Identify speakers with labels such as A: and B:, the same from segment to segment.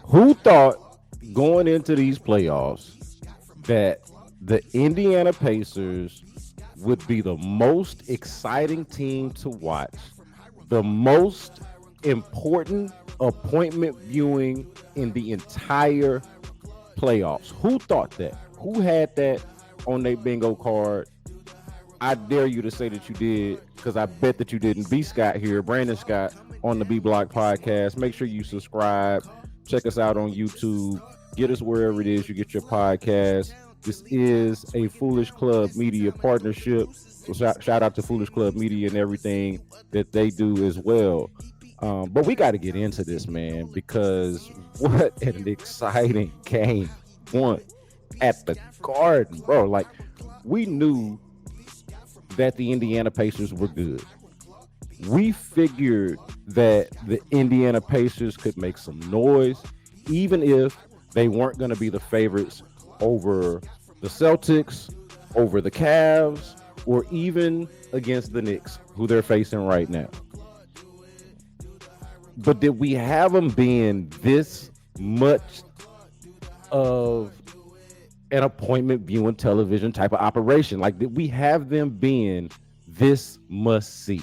A: Who thought going into these playoffs that the Indiana Pacers would be the most exciting team to watch, the most important appointment viewing in the entire playoffs? Who thought that? Who had that on their bingo card? I dare you to say that you did, because I bet that you didn't. B.Scott here, Brandon Scott on the B Block Podcast. Make sure you subscribe. Check us out on YouTube. Get us wherever it is you get your podcast. This is a Foolish Club Media partnership. So shout out to Foolish Club Media and everything that they do as well. But we got to get into this, man, because what an exciting game. One at the Garden, bro. Like, we knew that the Indiana Pacers were good. We figured that the Indiana Pacers could make some noise, even if they weren't going to be the favorites over the Celtics, over the Cavs, or even against the Knicks, who they're facing right now. But did we have them being this much of an appointment viewing television type of operation? Like, did we have them being this must see?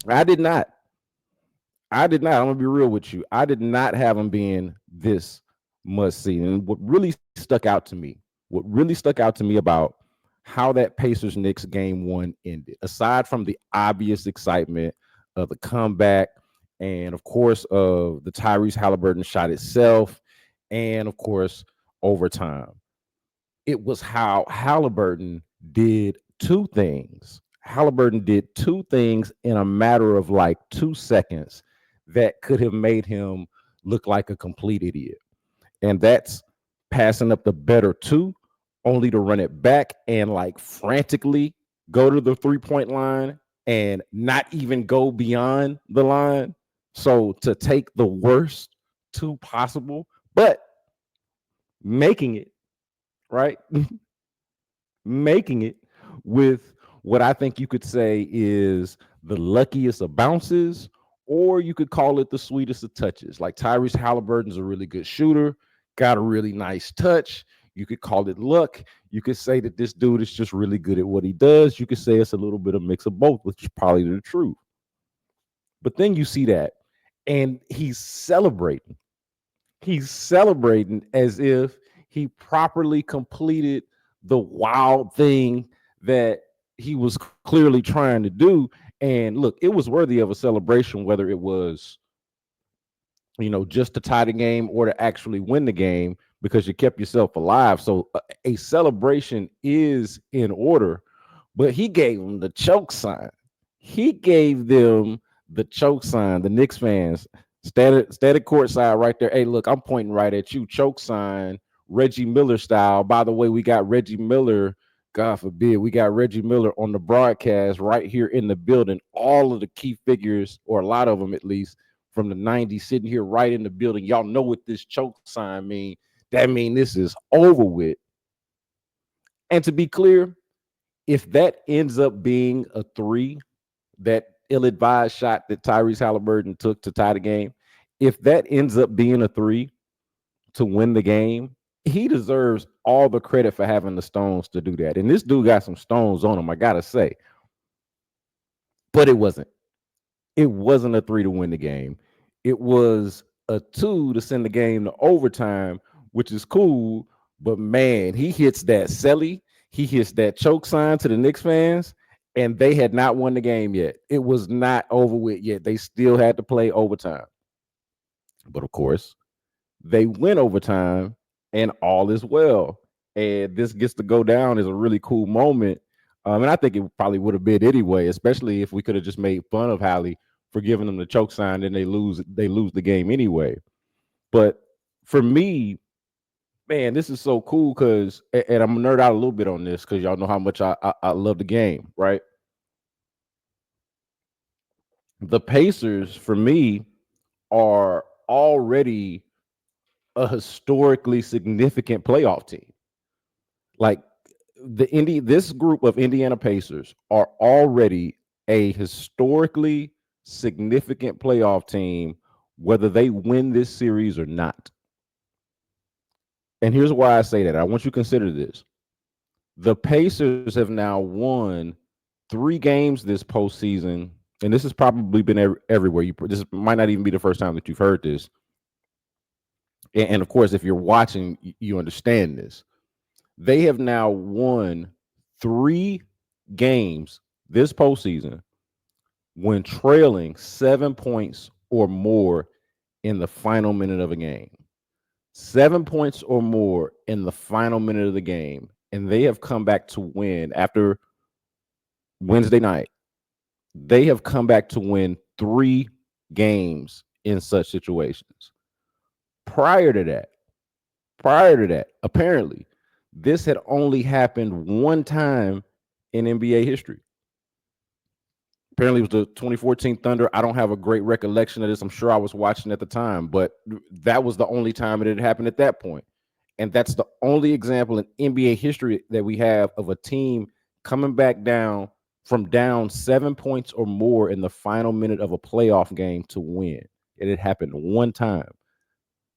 A: I did not. I'm gonna be real with you. I did not have them being this must see. And what really stuck out to me about how that Pacers Knicks game one ended, aside from the obvious excitement of the comeback, and of course of the Tyrese Halliburton shot itself, and of course overtime, it was how Halliburton did two things. Halliburton did two things in a matter of like 2 seconds that could have made him look like a complete idiot. And that's passing up the better two, only to run it back and like frantically go to the 3-point line and not even go beyond the line. So to take the worst two possible, but making it, right? Making it with what I think you could say is the luckiest of bounces, or you could call it the sweetest of touches. Like, Tyrese Halliburton's a really good shooter, got a really nice touch. You could call it luck. You could say that this dude is just really good at what he does. You could say it's a little bit of mix of both, which is probably the truth. But then you see that, and he's celebrating. He's celebrating as if he properly completed the wild thing that he was clearly trying to do. And look, it was worthy of a celebration, whether it was, just to tie the game or to actually win the game, because you kept yourself alive. So a celebration is in order. But he gave them the choke sign. He gave them the choke sign. The Knicks fans, static courtside right there. Hey, look, I'm pointing right at you. Choke sign, Reggie Miller style. By the way, we got Reggie Miller. God forbid, we got Reggie Miller on the broadcast right here in the building. All of the key figures, or a lot of them at least, from the 90s sitting here right in the building. Y'all know what this choke sign mean. That mean this is over with. And to be clear, if that ends up being a three, that ill-advised shot that Tyrese Halliburton took to tie the game, if that ends up being a three to win the game, he deserves all the credit for having the stones to do that. And this dude got some stones on him, I gotta say. But it wasn't. It wasn't a three to win the game. It was a two to send the game to overtime, which is cool. But man, he hits that celly. He hits that choke sign to the Knicks fans, and they had not won the game yet. It was not over with yet. They still had to play overtime. But of course, they win overtime, and all is well. And this gets to go down as a really cool moment. And I think it probably would have been anyway, especially if we could have just made fun of Hallie for giving them the choke sign, and they lose the game anyway. But for me, man, this is so cool because, and I'm gonna nerd out a little bit on this because y'all know how much I love the game, right? The Pacers, for me, are already a historically significant playoff team. Like, this group of Indiana Pacers are already a historically significant playoff team whether they win this series or not. And here's why I say that. I want you to consider this. The Pacers have now won 3 games this postseason, and this has probably been everywhere. This might not even be the first time that you've heard this. And of course, if you're watching, you understand this. They have now won 3 games this postseason when trailing 7 points or more in the final minute of a game. 7 points or more in the final minute of the game. And they have come back to win after Wednesday night. They have come back to win 3 games in such situations. Prior to that, apparently, this had only happened one time in NBA history. Apparently, it was the 2014 Thunder. I don't have a great recollection of this. I'm sure I was watching at the time, but that was the only time it had happened at that point. And that's the only example in NBA history that we have of a team coming back down from down 7 points or more in the final minute of a playoff game to win. It had happened one time.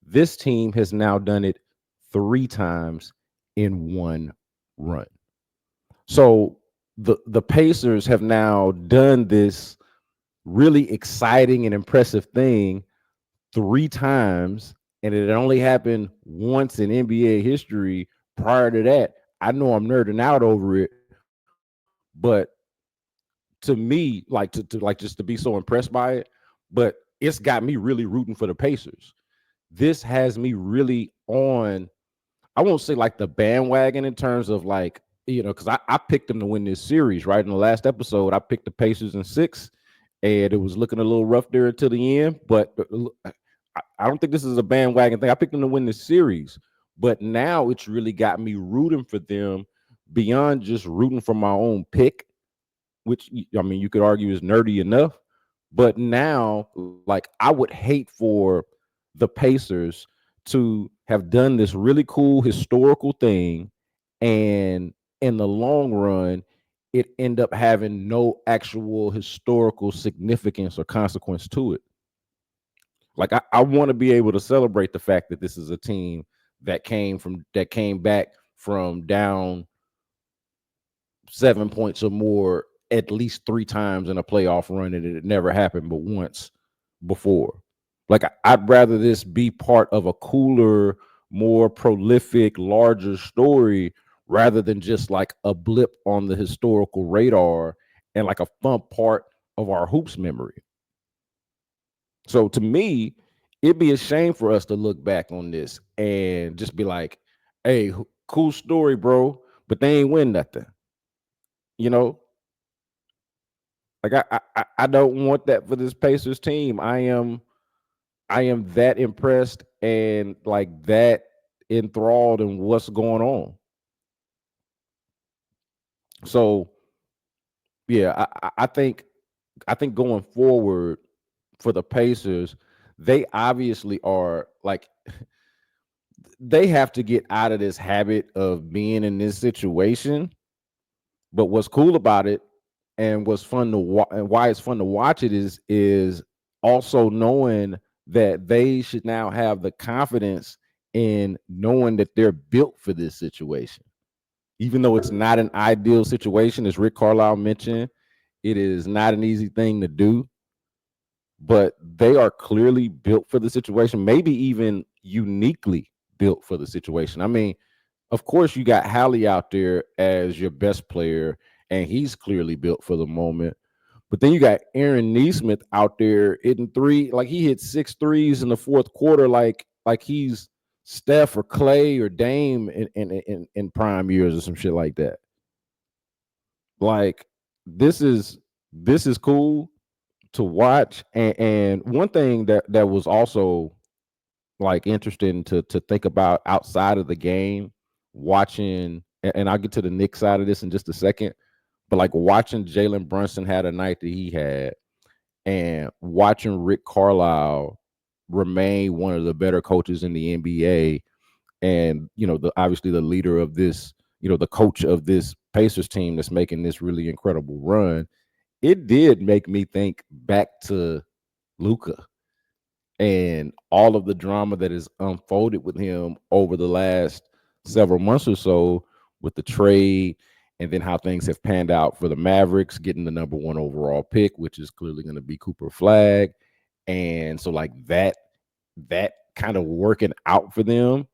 A: This team has now done it 3 times in one run. So the Pacers have now done this really exciting and impressive thing 3 times, and it only happened once in NBA history. Prior to that, I know I'm nerding out over it, but to me, like to like just to be so impressed by it, but it's got me really rooting for the Pacers. This has me really on, I won't say like the bandwagon in terms of like, because I picked them to win this series, right? In the last episode, I picked the Pacers in 6, and it was looking a little rough there until the end. But I don't think this is a bandwagon thing. I picked them to win this series. But now it's really got me rooting for them beyond just rooting for my own pick, which, I mean, you could argue is nerdy enough. But now, like, I would hate for the Pacers to have done this really cool historical thing, and in the long run, it end up having no actual historical significance or consequence to it. Like, I want to be able to celebrate the fact that this is a team that came back from down 7 points or more at least 3 times in a playoff run, and it had never happened but once before. Like, I'd rather this be part of a cooler, more prolific, larger story rather than just like a blip on the historical radar and like a fun part of our hoops memory. So to me, it'd be a shame for us to look back on this and just be like, hey, cool story, bro, but they ain't win nothing. You know, like I don't want that for this Pacers team. I am that impressed and like that enthralled in what's going on. So yeah, I think going forward for the Pacers, they obviously are like they have to get out of this habit of being in this situation. But what's cool about it, and what's fun to and why it's fun to watch it is also knowing that they should now have the confidence in knowing that they're built for this situation. Even though it's not an ideal situation, as Rick Carlisle mentioned, it is not an easy thing to do, but they are clearly built for the situation, maybe even uniquely built for the situation. I mean, of course, you got Hallie out there as your best player, and he's clearly built for the moment. But then you got Aaron Neesmith out there hitting like he hit 6 threes in the fourth quarter, like he's Steph or Clay or Dame in prime years or some shit like that. Like this is cool to watch. And one thing that was also like interesting to think about outside of the game, watching, and I'll get to the Knicks side of this in just a second, but like watching Jalen Brunson had a night that he had, and watching Rick Carlisle remain one of the better coaches in the NBA, and obviously the leader of this, the coach of this Pacers team that's making this really incredible run, it did make me think back to Luka. and all of the drama that has unfolded with him over the last several months or so with the trade, and then how things have panned out for the Mavericks getting the number one overall pick, which is clearly going to be Cooper Flag. And so like that kind of working out for them.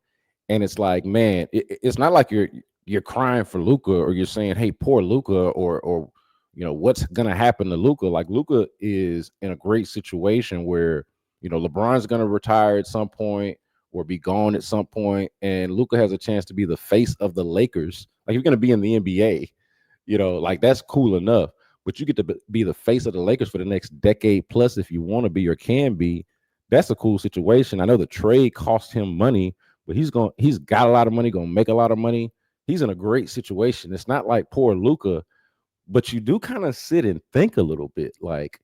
A: And it's like, man, it's not like you're crying for Luka, or you're saying, hey, poor Luka, or what's gonna happen to Luka. Like, Luka is in a great situation where LeBron's gonna retire at some point or be gone at some point, and Luka has a chance to be the face of the Lakers. Like, he's gonna be in the NBA. Like, that's cool enough. But you get to be the face of the Lakers for the next decade plus if you want to be or can be. That's a cool situation. I know the trade cost him money, but he's got a lot of money, gonna make a lot of money. He's in a great situation. It's not like poor Luka, but you do kind of sit and think a little bit like,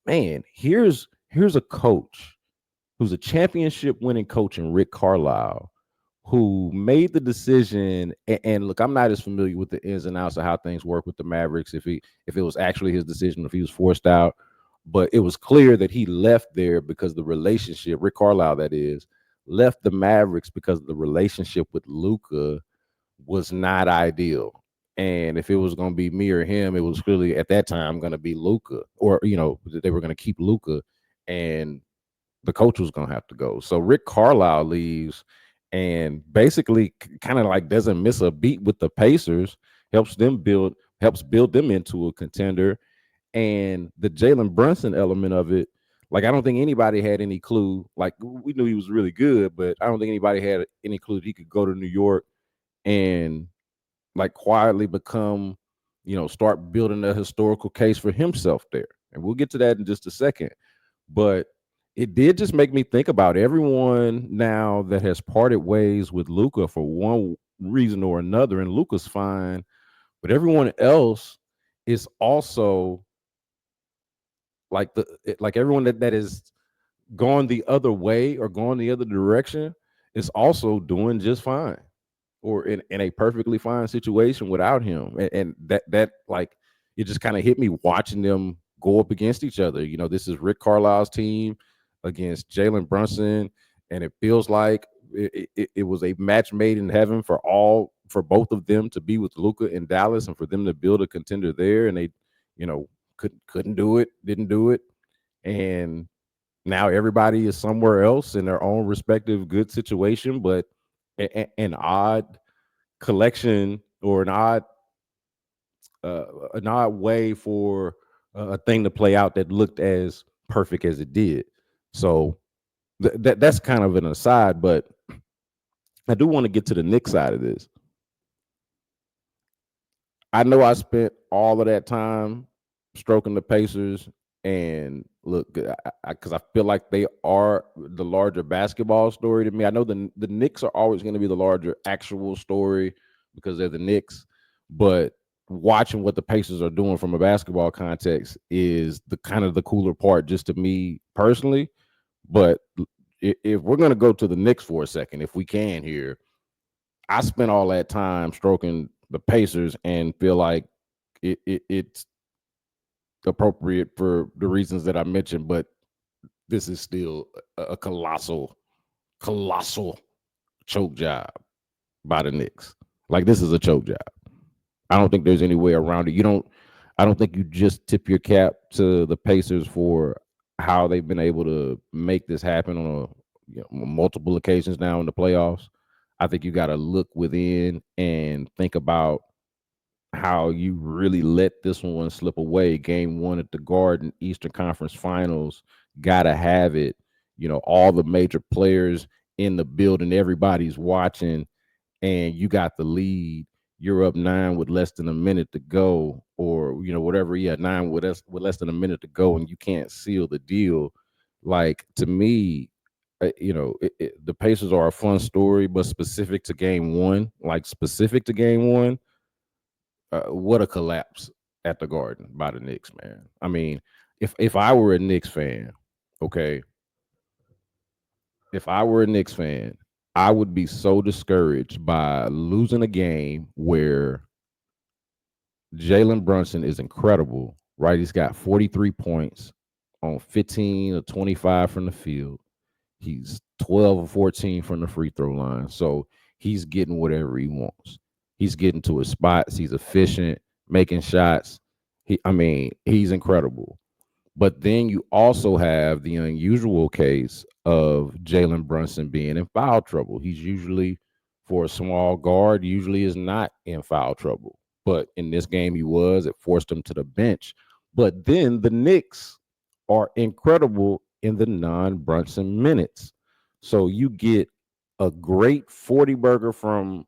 A: man, here's a coach who's a championship winning coach in Rick Carlisle, who made the decision. And look, I'm not as familiar with the ins and outs of how things work with the Mavericks, if it was actually his decision, if he was forced out. But it was clear that he left there because the relationship, Rick Carlisle, that is, left the Mavericks because the relationship with Luka was not ideal. And if it was going to be me or him, it was clearly at that time going to be Luka, or they were going to keep Luka, and the coach was going to have to go. So Rick Carlisle leaves, and basically kind of like doesn't miss a beat with the Pacers, helps build them into a contender. And the Jalen Brunson element of it, like, I don't think anybody had any clue. Like, we knew he was really good, but I don't think anybody had any clue that he could go to New York and like quietly become, start building a historical case for himself there. And we'll get to that in just a second. But it did just make me think about everyone now that has parted ways with Luka for one reason or another, and Luka's fine, but everyone else is also like everyone that is gone the other way or gone the other direction is also doing just fine, or in a perfectly fine situation without him. And that like, it just kind of hit me watching them go up against each other. This is Rick Carlisle's team against Jalen Brunson, and it feels like it was a match made in heaven for both of them to be with Luka in Dallas and for them to build a contender there. And they, you know, couldn't do it, didn't do it. And now everybody is somewhere else in their own respective good situation, but an odd collection, or an odd way for a thing to play out that looked as perfect as it did. So that's kind of an aside, but I do want to get to the Knicks side of this. I know I spent all of that time stroking the Pacers, and look, because I feel like they are the larger basketball story to me. I know the Knicks are always going to be the larger actual story because they're the Knicks, but watching what the Pacers are doing from a basketball context is the kind of the cooler part, just to me personally. But if we're going to go to the Knicks for a second, if we can here, I spent all that time stroking the Pacers and feel like it's appropriate for the reasons that I mentioned, but this is still a colossal choke job by the Knicks. Like, this is a choke job. I don't think there's any way around it. I don't think you just tip your cap to the Pacers for how they've been able to make this happen on multiple occasions now in the playoffs. I think you got to look within and think about how you really let this one slip away. Game one at the Garden, Eastern Conference Finals, gotta have it. All the major players in the building, everybody's watching, and you got the lead. You're up 9 with less than a minute to go, or whatever. Yeah, 9 with less than a minute to go, and you can't seal the deal. Like, to me, the Pacers are a fun story, but specific to game one, what a collapse at the Garden by the Knicks, man. I mean, if I were a Knicks fan, okay, if I were a Knicks fan, I would be so discouraged by losing a game where Jalen Brunson is incredible, right? He's got 43 points on 15 or 25 from the field. He's 12 or 14 from the free throw line. So he's getting whatever he wants. He's getting to his spots. He's efficient, making shots. He's incredible. But then you also have the unusual case of Jalen Brunson being in foul trouble. He's usually, for a small guard, usually is not in foul trouble. But in this game, he was. It forced him to the bench. But then the Knicks are incredible in the non-Brunson minutes. So you get a great 40 burger from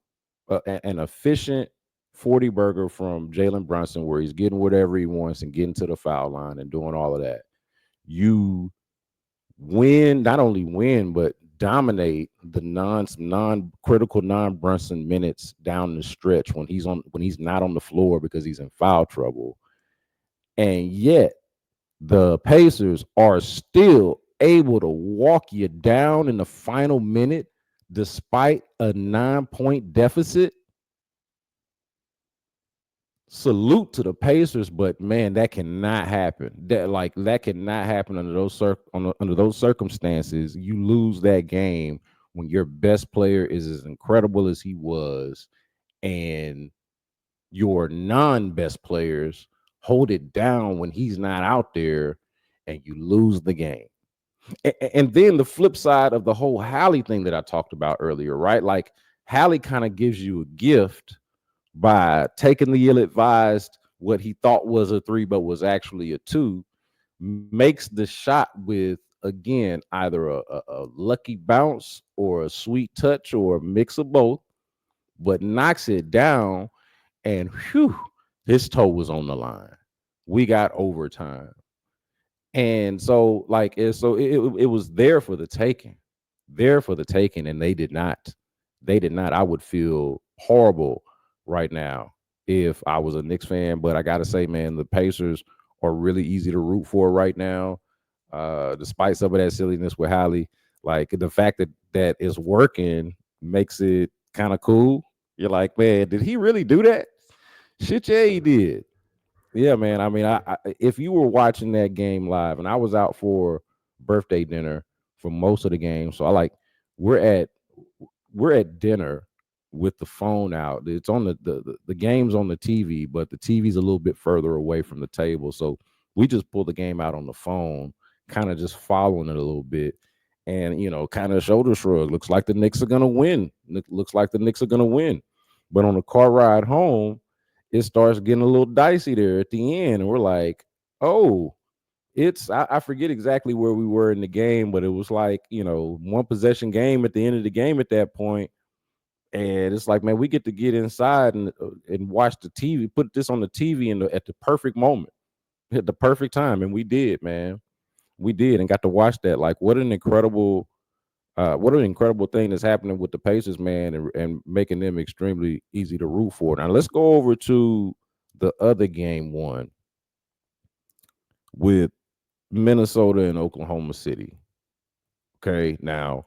A: an efficient 40 burger from Jalen Brunson, where he's getting whatever he wants and getting to the foul line and doing all of that. You win, not only win, but dominate the non-critical non-Brunson minutes down the stretch when he's not on the floor because he's in foul trouble. And yet the Pacers are still able to walk you down in the final minute despite a 9-point deficit. Salute to the Pacers, but man, that cannot happen. That cannot happen under those circumstances. You lose that game when your best player is as incredible as he was, and your non-best players hold it down when he's not out there, and you lose the game. And then the flip side of the whole Hallie thing that I talked about earlier, right? Like Hallie kind of gives you a gift by taking the ill-advised what he thought was a three but was actually a two, makes the shot with, again, either a lucky bounce or a sweet touch or a mix of both, but knocks it down, and whew, his toe was on the line. We got overtime. And so, it was there for the taking, and they did not. I would feel horrible right now if I was a Knicks fan, but I gotta say, man, the Pacers are really easy to root for right now. Despite some of that silliness with Hallie, like the fact that it's working makes it kind of cool. You're like, man, did he really do that? Shit, yeah, he did. Yeah, man. I if you were watching that game live, and I was out for birthday dinner for most of the game, so we're at we're at dinner with the phone out. It's on the game's on the TV, but the TV's a little bit further away from the table, so we just pull the game out on the phone, kind of just following it a little bit, and kind of shoulder shrug. Looks like the Knicks are gonna win. Looks like the Knicks are gonna win, but on the car ride home it starts getting a little dicey there at the end. And we're like, oh, I forget exactly where we were in the game, but it was like, one possession game at the end of the game at that point. And it's like, man, we get to get inside and watch the TV, put this on the TV at the perfect moment, at the perfect time. And we did, man. We did, and got to watch that. Like, what an incredible thing that's happening with the Pacers, man, and making them extremely easy to root for. Now let's go over to the other game one with Minnesota and Oklahoma City. Okay, now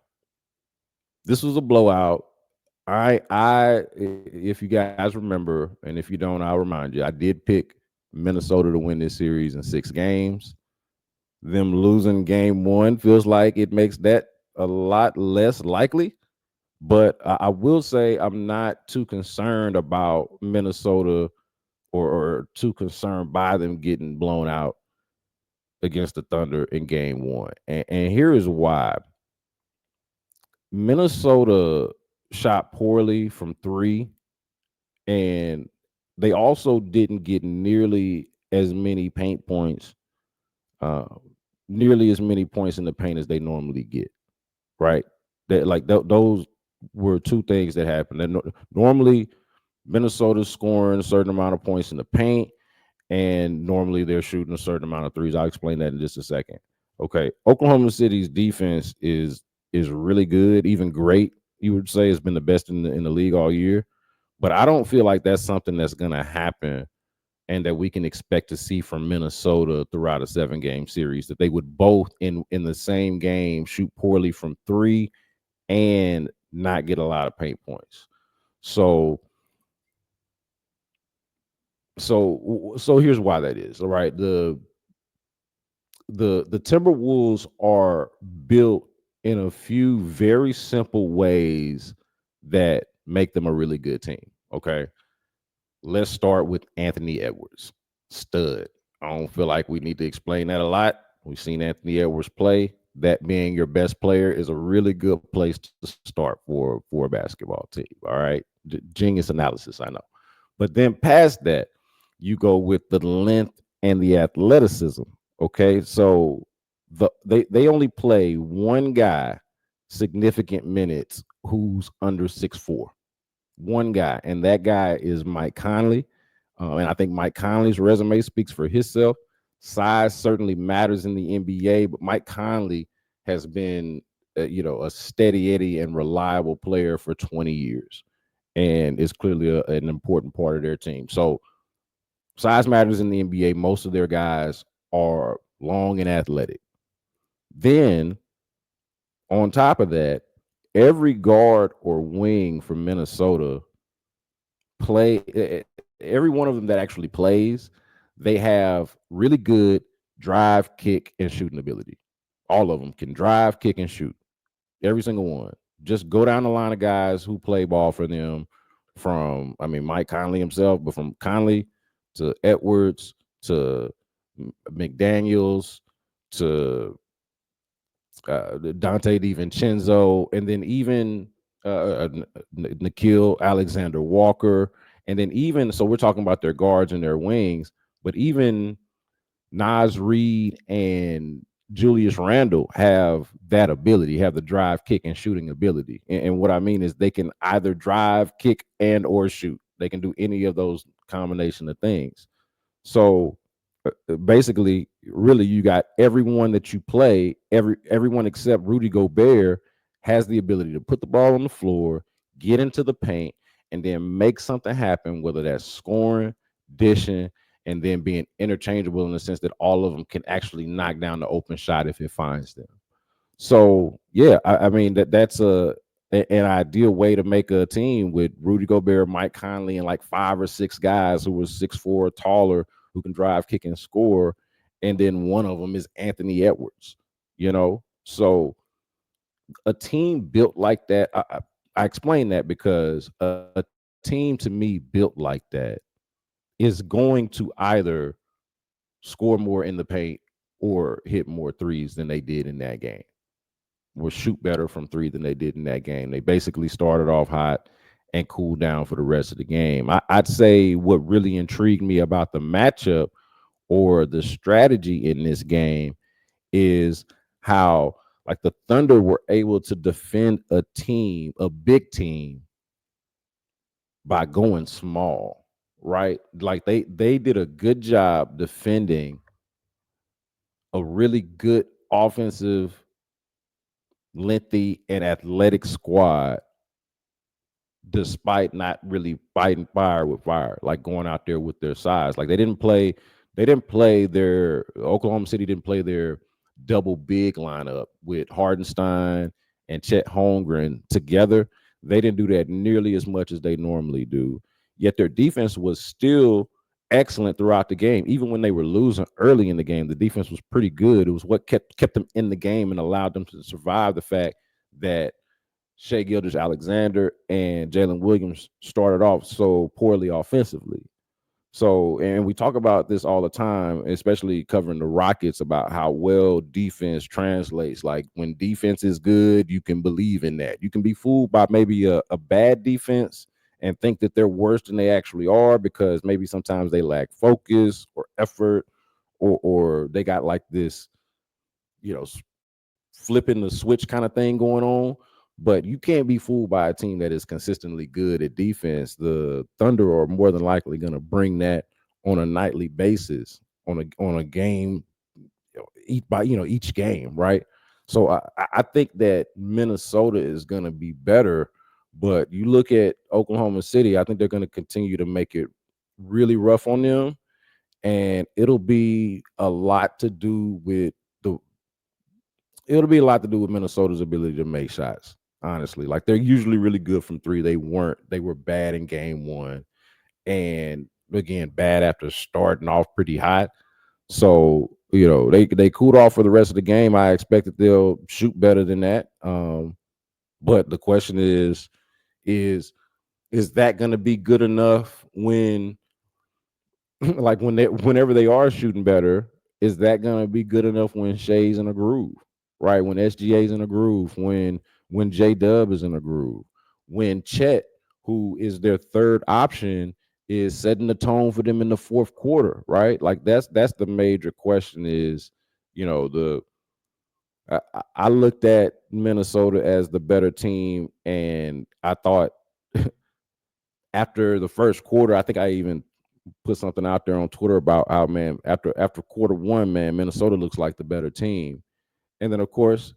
A: this was a blowout. If you guys remember, and if you don't, I'll remind you, I did pick Minnesota to win this series in 6 games. Them losing game one feels like it makes that a lot less likely. But I will say I'm not too concerned about Minnesota or too concerned by them getting blown out against the Thunder in game one. And here is why. Minnesota shot poorly from three, and they also didn't get uh, nearly as many points in the paint as they normally get, right? Those were two things that happened. Normally, Minnesota's scoring a certain amount of points in the paint, and normally they're shooting a certain amount of threes. I'll explain that in just a second. Okay, Oklahoma City's defense is really good, even great. You would say it's been the best in the league all year, but I don't feel like that's something that's going to happen and that we can expect to see from Minnesota throughout a 7-game series. That they would both in the same game shoot poorly from three and not get a lot of paint points. So here's why that is. All right, the Timberwolves are built in a few very simple ways that make them a really good team. Okay. Let's start with Anthony Edwards, stud. I don't feel like we need to explain that a lot. We've seen Anthony Edwards play. That being your best player is a really good place to start for a basketball team. All right, genius analysis, I know. But then past that, you go with the length and the athleticism. Okay, so they only play one guy significant minutes who's under 6'4". One guy, and that guy is Mike Conley. And I think Mike Conley's resume speaks for himself. Size certainly matters in the NBA, but Mike Conley has been, a steady Eddie and reliable player for 20 years, and is clearly an important part of their team. So size matters in the NBA. Most of their guys are long and athletic. Then on top of that, every guard or wing from Minnesota every one of them that actually plays, they have really good drive, kick, and shooting ability. All of them can drive, kick, and shoot. Every single one. Just go down the line of guys who play ball for them, from, I mean, Mike Conley himself, but from Conley to Edwards to McDaniels to Dante DiVincenzo, and then even Nikhil Alexander Walker, and then even, so we're talking about their guards and their wings, but even Nas Reed and Julius Randle have that ability, have the drive, kick, and shooting ability. And what I mean is they can either drive, kick, and or shoot. They can do any of those combination of things. So basically, really, you got everyone that you play, everyone except Rudy Gobert has the ability to put the ball on the floor, get into the paint, and then make something happen, whether that's scoring, dishing, and then being interchangeable in the sense that all of them can actually knock down the open shot if it finds them. So yeah, I mean that's an ideal way to make a team with Rudy Gobert, Mike Conley, and like 5 or 6 guys who were 6'4" taller, who can drive, kick, and score. And then one of them is Anthony Edwards. So a team built like that. I explain that because a team to me built like that is going to either score more in the paint or hit more threes than they did in that game, or shoot better from three than they did in that game. They basically started off hot and cooled down for the rest of the game. I'd say what really intrigued me about the matchup or the strategy in this game is how, like, the Thunder were able to defend a big team, by going small, right? Like they did a good job defending a really good offensive, lengthy, and athletic squad, despite not really fighting fire with fire, like going out there with their size. Like they didn't play their Oklahoma City didn't play their double big lineup with Hardenstein and Chet Holmgren together. They didn't do that nearly as much as they normally do. Yet their defense was still excellent throughout the game. Even when they were losing early in the game, the defense was pretty good. It was what kept them in the game and allowed them to survive the fact that Shea Gilgeous-Alexander and Jalen Williams started off so poorly offensively. So, and we talk about this all the time, especially covering the Rockets, about how well defense translates. Like, when defense is good, you can believe in that. You can be fooled by maybe a bad defense and think that they're worse than they actually are, because maybe sometimes they lack focus or effort, or they got like this, you know, flipping the switch kind of thing going on. But you can't be fooled by a team that is consistently good at defense. The Thunder are more than likely going to bring that on a nightly basis, on a game, each game, right? So I think that Minnesota is going to be better, but you look at Oklahoma City, I think they're going to continue to make it really rough on them, and the it'll be a lot to do with Minnesota's ability to make shots. Honestly, like, they're usually really good from three. They were bad in game one, and again bad after starting off pretty hot. So They cooled off for the rest of the game. I expect that they'll shoot better than that. But the question is is that going to be good enough when like whenever they are shooting better, is that gonna be good enough when Shay's in a groove, right? When SGA's in a groove, when J Dub is in a groove, when Chet, who is their third option, is setting the tone for them in the fourth quarter, right? Like that's the major question. Is the I looked at Minnesota as the better team, and I thought after the first quarter, I think I even put something out there on Twitter about how, man, after quarter one, man, Minnesota looks like the better team. And then of course,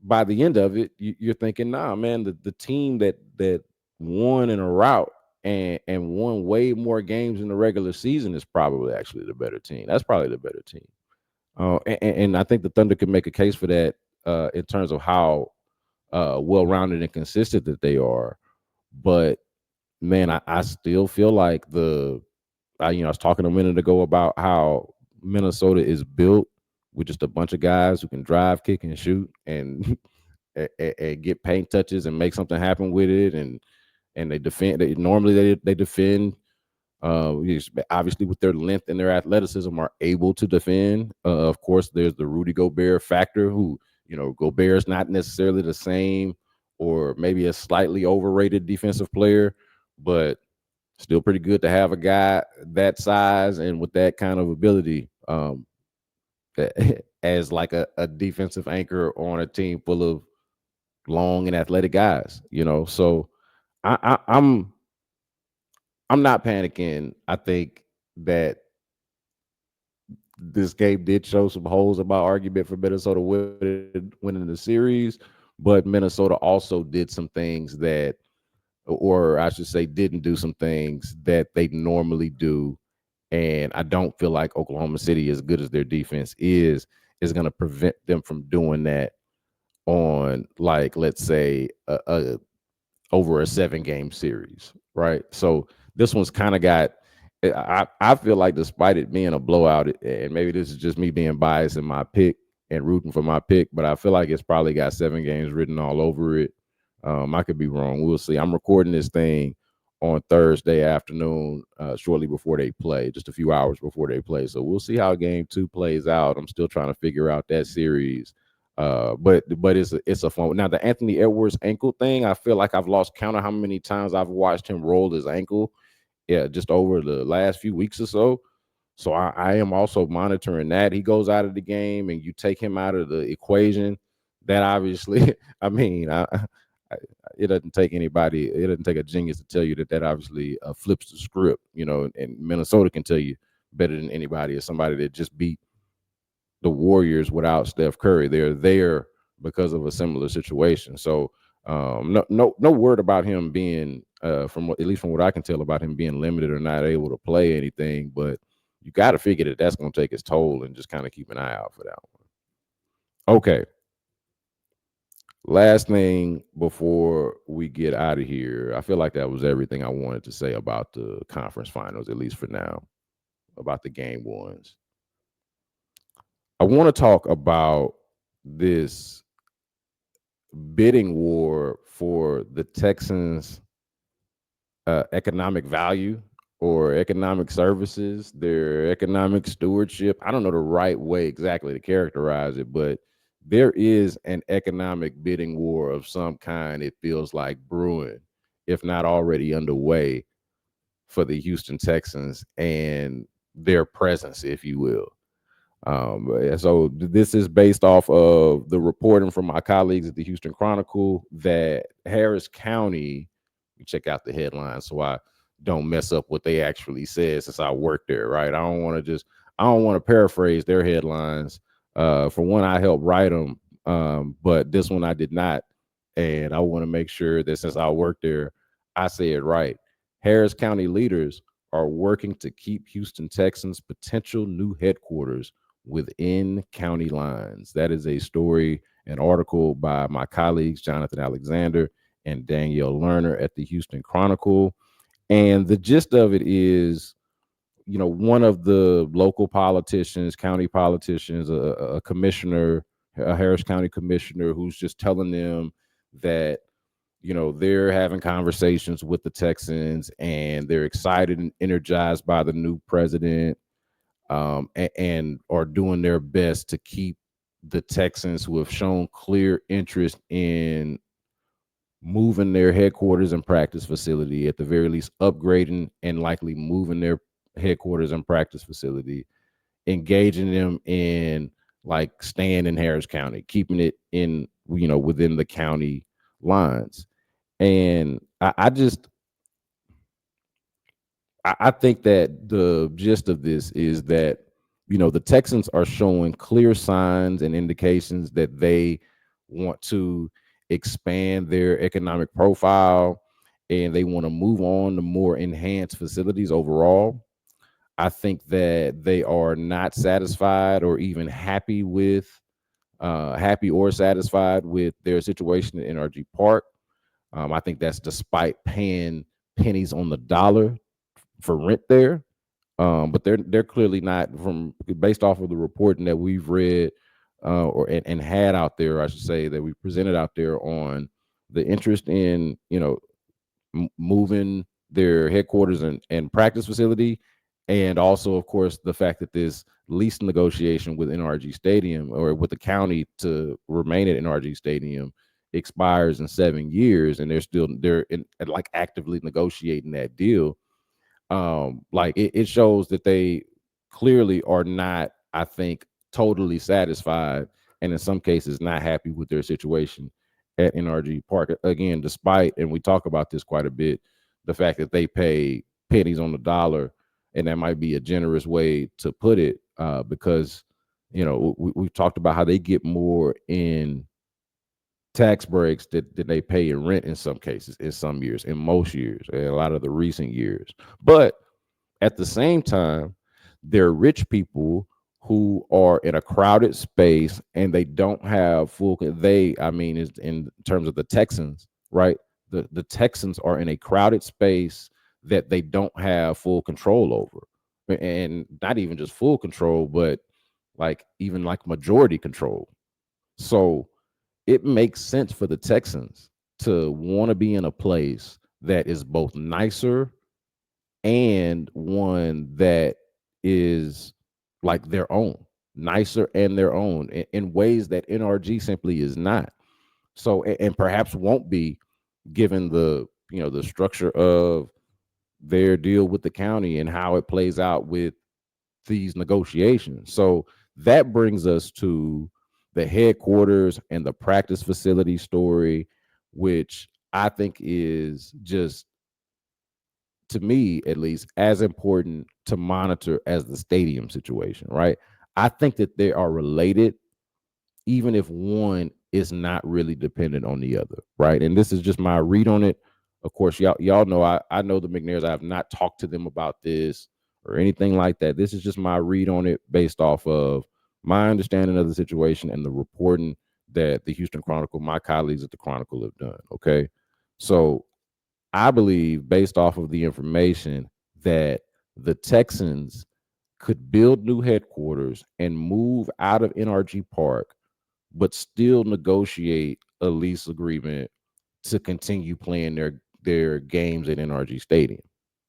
A: by the end of it, you're thinking, nah, man, the team that won in a rout and won way more games in the regular season is probably actually the better team. That's probably the better team. And I think the Thunder can make a case for that in terms of how well-rounded and consistent that they are. But man, I still feel like I was talking a minute ago about how Minnesota is built with just a bunch of guys who can drive, kick, and shoot, and and get paint touches and make something happen with it, and they defend. They defend. Obviously, with their length and their athleticism, are able to defend. Of course, there's the Rudy Gobert factor, who Gobert is not necessarily the same, or maybe a slightly overrated defensive player, but still pretty good to have a guy that size and with that kind of ability as like a defensive anchor on a team full of long and athletic guys. So I'm not panicking. I think that this game did show some holes in my argument for Minnesota winning the series, but Minnesota also did some things that, or I should say, didn't do some things that they normally do. And I don't feel like Oklahoma City, as good as their defense is going to prevent them from doing that on, like, let's say, over a 7-game series, right? So this one's kind of got. I feel like, despite it being a blowout, and maybe this is just me being biased in my pick and rooting for my pick, but I feel like it's probably got 7 games written all over it. I could be wrong. We'll see. I'm recording this thing on Thursday afternoon, shortly before they play, just a few hours before they play. So we'll see how game 2 plays out. I'm still trying to figure out that series. But it's a fun. Now, the Anthony Edwards ankle thing, I feel like I've lost count of how many times I've watched him roll his ankle. Yeah, just over the last few weeks or so. So I am also monitoring that. He goes out of the game, and you take him out of the equation. That obviously, I mean, it doesn't take anybody. It doesn't take a genius to tell you that obviously flips the script. And Minnesota can tell you better than anybody, as somebody that just beat the Warriors without Steph Curry. They're there because of a similar situation. So no word about him being, at least from what I can tell, about him being limited or not able to play anything. But you got to figure that that's going to take its toll, and just kind of keep an eye out for that one. Okay. Last thing before we get out of here, I feel like that was everything I wanted to say about the conference finals, at least for now, about the game ones. I want to talk about this bidding war for the Texans' economic value or economic services, their economic stewardship. I don't know the right way exactly to characterize it, but there is an economic bidding war of some kind, it feels like, brewing, if not already underway, for the Houston Texans and their presence, if you will. So this is based off of the reporting from my colleagues at the Houston Chronicle that Harris County, you check out the headline so I don't mess up what they actually said, since I work there, right? I don't want to paraphrase their headlines. For one, I helped write them, but this one I did not. And I want to make sure that since I work there, I say it right. Harris County leaders are working to keep Houston Texans' potential new headquarters within county lines. That is a story, an article by my colleagues, Jonathan Alexander and Danielle Lerner at the Houston Chronicle. And the gist of it is one of the local politicians, county politicians, a commissioner, a Harris County commissioner, who's just telling them that they're having conversations with the Texans and they're excited and energized by the new president, and are doing their best to keep the Texans, who have shown clear interest in moving their headquarters and practice facility, at the very least upgrading and likely moving their headquarters and practice facility, engaging them in like staying in Harris County, keeping it in, within the county lines. And I think that the gist of this is that, the Texans are showing clear signs and indications that they want to expand their economic profile and they want to move on to more enhanced facilities overall. I think that they are not satisfied or even happy or satisfied with their situation in NRG Park. I think that's despite paying pennies on the dollar for rent there. But they're clearly not, from based off of the reporting that we've read, and had out there, I should say, that we presented out there on the interest in moving their headquarters and practice facility, and also, of course, the fact that this lease negotiation with NRG Stadium, or with the county to remain at NRG Stadium, expires in 7 years, and like actively negotiating that deal. Like it shows that they clearly are not, I think, totally satisfied, and in some cases not happy with their situation at NRG Park. Again, despite, and we talk about this quite a bit, the fact that they pay pennies on the dollar, and that might be a generous way to put it, because we've talked about how they get more in tax breaks that they pay in rent in some cases, in some years, in most years, and a lot of the recent years. But at the same time, they're rich people who are in a crowded space and they don't have I mean, is in terms of the Texans, right? The Texans are in a crowded space that they don't have full control over. And not even just full control, but like even like majority control. So it makes sense for the Texans to want to be in a place that is both nicer and one that is like their own, nicer and their own, in ways that NRG simply is not. So, and perhaps won't be, given the structure of their deal with the county and how it plays out with these negotiations. So that brings us to the headquarters and the practice facility story, which I think is just, to me at least, as important to monitor as the stadium situation, right? I think that they are related, even if one is not really dependent on the other, right? And this is just my read on it. Of course, y'all know I know the McNairs. I have not talked to them about this or anything like that. This is just my read on it based off of my understanding of the situation and the reporting that the Houston Chronicle, my colleagues at the Chronicle, have done. Okay. So I believe, based off of the information, that the Texans could build new headquarters and move out of NRG Park, but still negotiate a lease agreement to continue playing their games at NRG Stadium.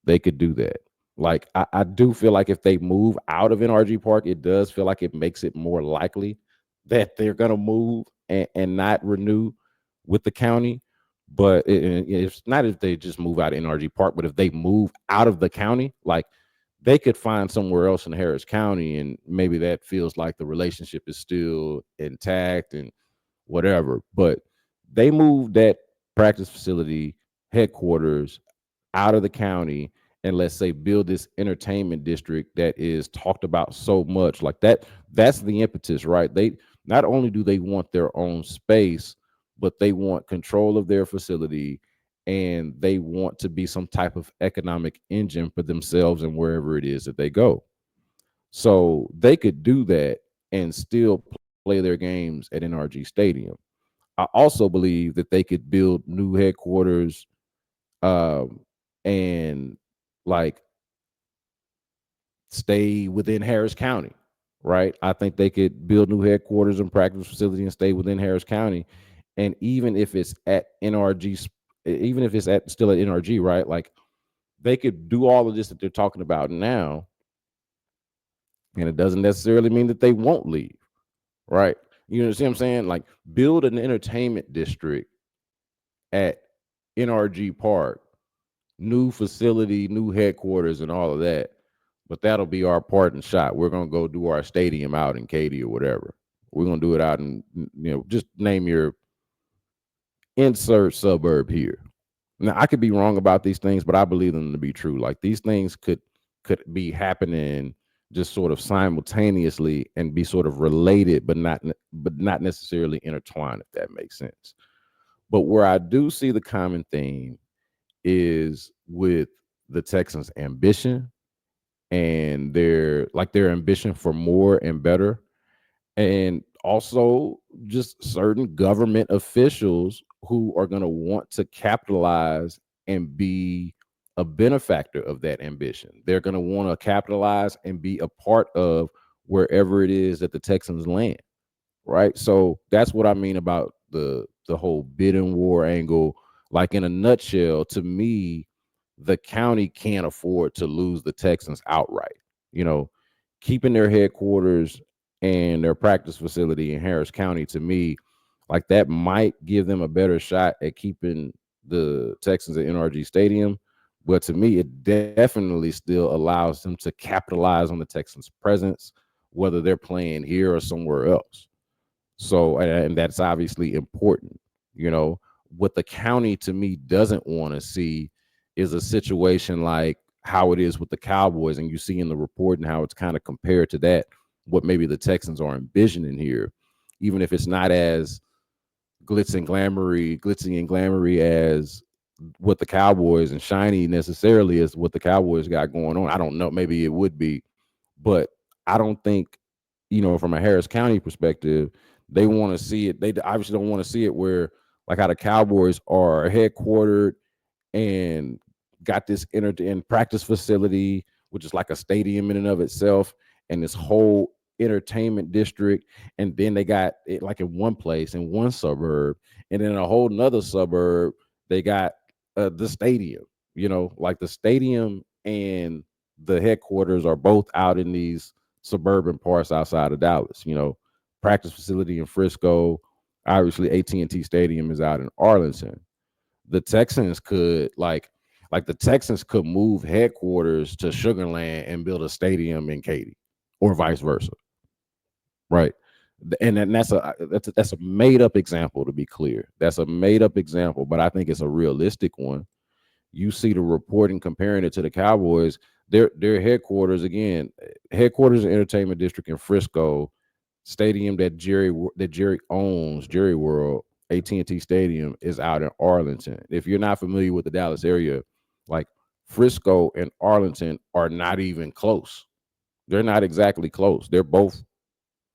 A: They could do that. Like I do feel like if they move out of NRG Park, it does feel like it makes it more likely that they're gonna move and not renew with the county. But it's not if they just move out of NRG Park, but if they move out of the county, like they could find somewhere else in Harris County, and maybe that feels like the relationship is still intact and whatever. But they moved that practice facility headquarters out of the county, and let's say build this entertainment district that is talked about so much. Like that's the impetus, right? They not only do they want their own space, but they want control of their facility, and they want to be some type of economic engine for themselves and wherever it is that they go. So they could do that and still play their games at NRG Stadium. I also believe that they could build new headquarters, and like stay within Harris County, right? I think they could build new headquarters and practice facility and stay within Harris County. And even if it's at NRG, even if it's at still at NRG, right? Like they could do all of this that they're talking about now, and it doesn't necessarily mean that they won't leave, right? You know what I'm saying? Like build an entertainment district at NRG Park, new facility, new headquarters, and all of that. But that'll be our part and shot. We're gonna go do our stadium out in Katy or whatever. We're gonna do it out in, just name your insert suburb here. Now I could be wrong about these things, but I believe them to be true. Like these things could be happening just sort of simultaneously and be sort of related, but not necessarily intertwined, if that makes sense. But where I do see the common theme is with the Texans' ambition and their ambition for more and better, and also just certain government officials who are going to want to capitalize and be a benefactor of that ambition. They're going to want to capitalize and be a part of wherever it is that the Texans land, right? So that's what I mean about the whole bidding war angle. Like in a nutshell, to me, the county can't afford to lose the Texans outright. You know, keeping their headquarters and their practice facility in Harris County, to me, like that might give them a better shot at keeping the Texans at NRG Stadium. But to me, it definitely still allows them to capitalize on the Texans' presence, whether they're playing here or somewhere else. So, and that's obviously important. You know, what the county to me doesn't want to see is a situation like how it is with the Cowboys. And you see in the report and how it's kind of compared to that, what maybe the Texans are envisioning here, even if it's not as glitzy and glamoury as what the Cowboys and shiny necessarily is what the Cowboys got going on. I don't know. Maybe it would be, but I don't think, from a Harris County perspective, they want to see it. They obviously don't want to see it where, like, how the Cowboys are headquartered and got this in practice facility, which is like a stadium in and of itself, and this whole entertainment district. And then they got it like in one place in one suburb, and then in a whole nother suburb, they got the stadium. Like the stadium and the headquarters are both out in these suburban parts outside of Dallas. Practice facility in Frisco. Obviously, AT&T Stadium is out in Arlington. The Texans could like the Texans could move headquarters to Sugarland and build a stadium in Katy, or vice versa, right? And that's a made up example, to be clear. That's a made up example, but I think it's a realistic one. You see the reporting comparing it to the Cowboys. Their headquarters, again, headquarters and entertainment district in Frisco, stadium that Jerry owns, Jerry World, AT&T Stadium, is out in Arlington. If you're not familiar with the Dallas area, like Frisco and Arlington are not even close. They're not exactly close. They're both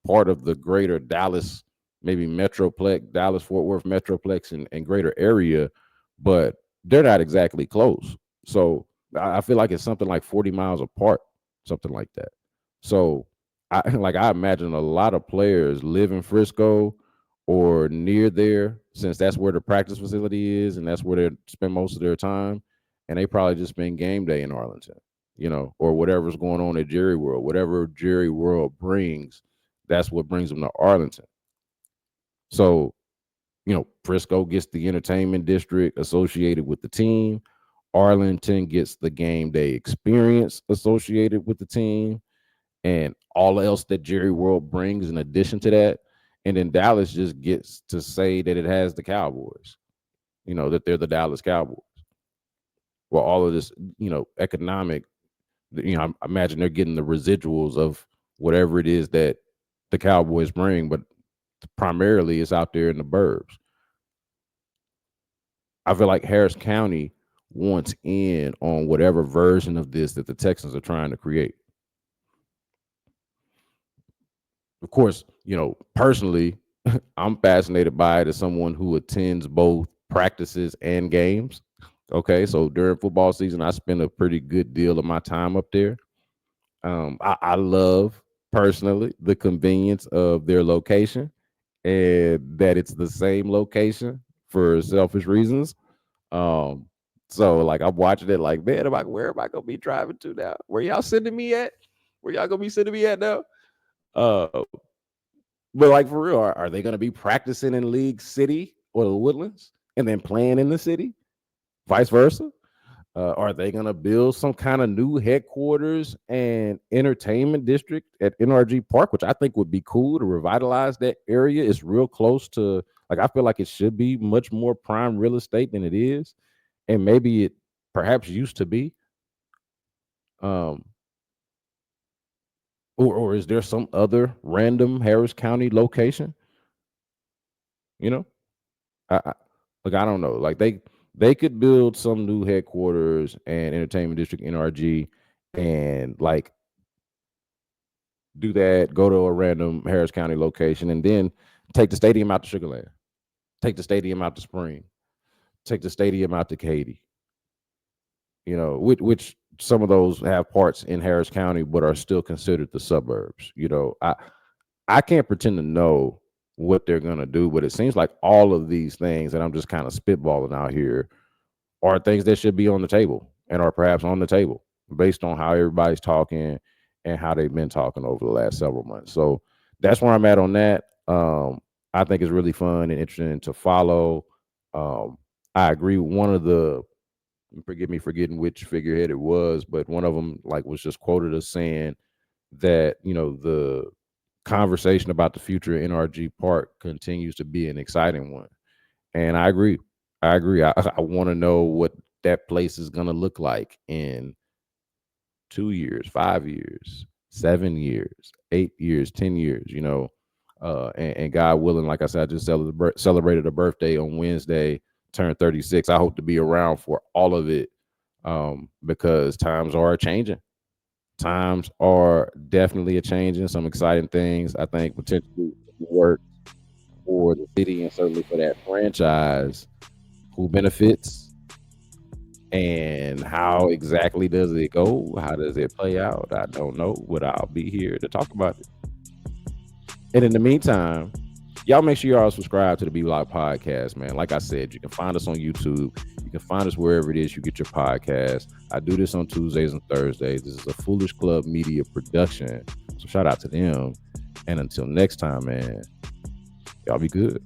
A: part of the greater Dallas, maybe Metroplex, Dallas Fort Worth Metroplex, and greater area, but they're not exactly close. So I feel like it's something like 40 miles apart, something like that. So I imagine a lot of players live in Frisco or near there, since that's where the practice facility is and that's where they spend most of their time. And they probably just spend game day in Arlington, or whatever's going on at Jerry World, whatever Jerry World brings, that's what brings them to Arlington. So, Frisco gets the entertainment district associated with the team. Arlington gets the game day experience associated with the team, and all else that Jerry World brings in addition to that. And then Dallas just gets to say that it has the Cowboys, that they're the Dallas Cowboys. Well, all of this, economic, I imagine they're getting the residuals of whatever it is that the Cowboys bring, but primarily it's out there in the burbs. I feel like Harris County wants in on whatever version of this that the Texans are trying to create. Of course, personally, I'm fascinated by it as someone who attends both practices and games. Okay, so during football season, I spend a pretty good deal of my time up there. I love personally the convenience of their location and that it's the same location for selfish reasons. Um, so like I'm watching it like, man, where am I gonna be driving to now? Where y'all sending me at? Where y'all gonna be sending me at now? Uh, but like for real, are they gonna be practicing in League City or the Woodlands and then playing in the city? Vice versa? Are they going to build some kind of new headquarters and entertainment district at NRG Park, which I think would be cool to revitalize that area? It's real close to, like, I feel like it should be much more prime real estate than it is. And maybe it perhaps used to be. Um, or is there some other random Harris County location? You know, I like I don't know. Like they could build some new headquarters and entertainment district NRG, and like do that, go to a random Harris County location, and then take the stadium out to Sugarland, take the stadium out to Spring, take the stadium out to Katy. You know, which some of those have parts in Harris County, but are still considered the suburbs. You know, I can't pretend to know what they're gonna do, but it seems like all of these things that I'm just kind of spitballing out here are things that should be on the table and are perhaps on the table based on how everybody's talking and how they've been talking over the last several months. So that's where I'm at on that. I think it's really fun and interesting to follow. Um, I agree. One of the, forgive me forgetting which figurehead it was, but one of them like was just quoted as saying that the conversation about the future of NRG Park continues to be an exciting one, and I agree. I agree. I want to know what that place is going to look like in 2 years, 5 years, 7 years, 8 years, 10 years. And God willing, like I said, I just celebrated a birthday on Wednesday, turned 36. I hope to be around for all of it, because times are changing. Times are definitely a changing. Some exciting things I think potentially work for the city and certainly for that franchise. Who benefits and how exactly does it go? How does it play out? I don't know, but I'll be here to talk about it. And in the meantime, y'all make sure y'all subscribe to the B Block Podcast, man. Like I said, you can find us on YouTube. You can find us wherever it is you get your podcast. I do this on Tuesdays and Thursdays. This is a Foolish Club Media production. So shout out to them. And until next time, man, y'all be good.